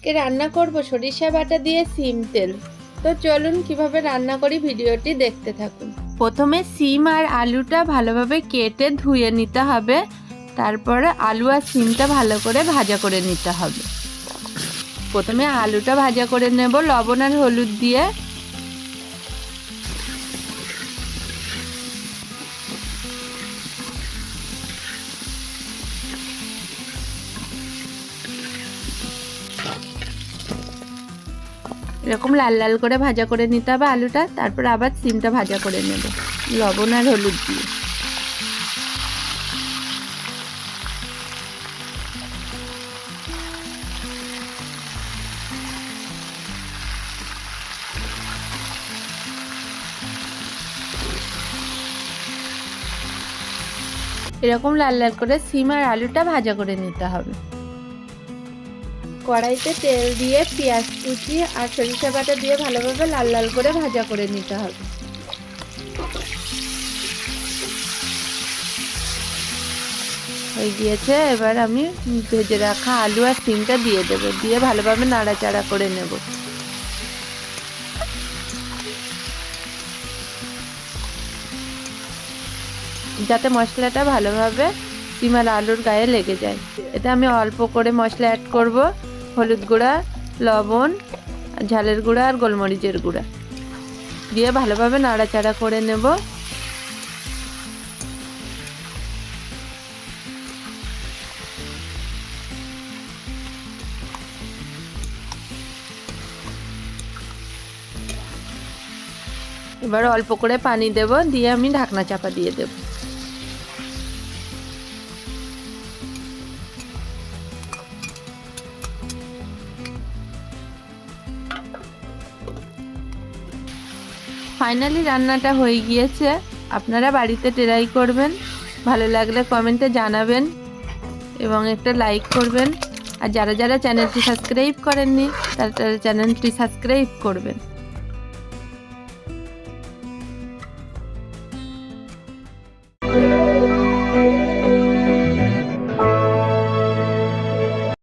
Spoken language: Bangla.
আজকে রান্না করব সরিষা বাটা দিয়ে সিম তেল। তো চলুন কিভাবে রান্না করি ভিডিওটি দেখতে থাকুন। প্রথমে সিম আর আলুটা ভালোভাবে কেটে ধুয়ে নিতে হবে, তারপরে আলু আর সিমটা ভালো করে ভাজা করে নিতে হবে। প্রথমে আলুটা ভাজা করে নেব লবণ আর হলুদ দিয়ে। এরকম লাল লাল করে ভাজা করে নিতে হবে আলুটা, তারপর আবার সিমটা ভাজা করে নেব লবণ আর হলুদ দিয়ে। এরকম লাল লাল করে সিম আর আলুটা ভাজা করে নিতে হবে। কড়াইতে তেল দিয়ে পেঁয়াজ কুচি আর সরিষা বাটা দিয়ে ভালোভাবে লাল লাল করে ভাজা করে নিতে হবে। হয়ে গিয়েছে, এবার আমি ভেজে রাখা আলু আর সিমটা দিয়ে দেবো, দিয়ে ভালোভাবে নাড়াচাড়া করে নেব। যাতে মশলাটা ভালোভাবে সিম আর আলুর গায়ে লেগে যায়। এতে আমি অল্প করে মশলা অ্যাড করব, হলুদ গুঁড়া, লবণ, ঝালের গুঁড়া আর গোলমরিচের গুঁড়া দিয়ে ভালোভাবে নাড়াচাড়া করে নেব। এবার অল্প করে পানি দেব, দিয়ে আমি ঢাকনা চাপা দিয়ে দেব। ফাইনালি রান্নাটা হয়ে গিয়েছে। আপনারা বাড়িতে ট্রাই করবেন, ভালো লাগলে কমেন্টে জানাবেন এবং একটা লাইক করবেন। আর যারা যারা চ্যানেলটি সাবস্ক্রাইব করেননি তারা চ্যানেলটি সাবস্ক্রাইব করবেন।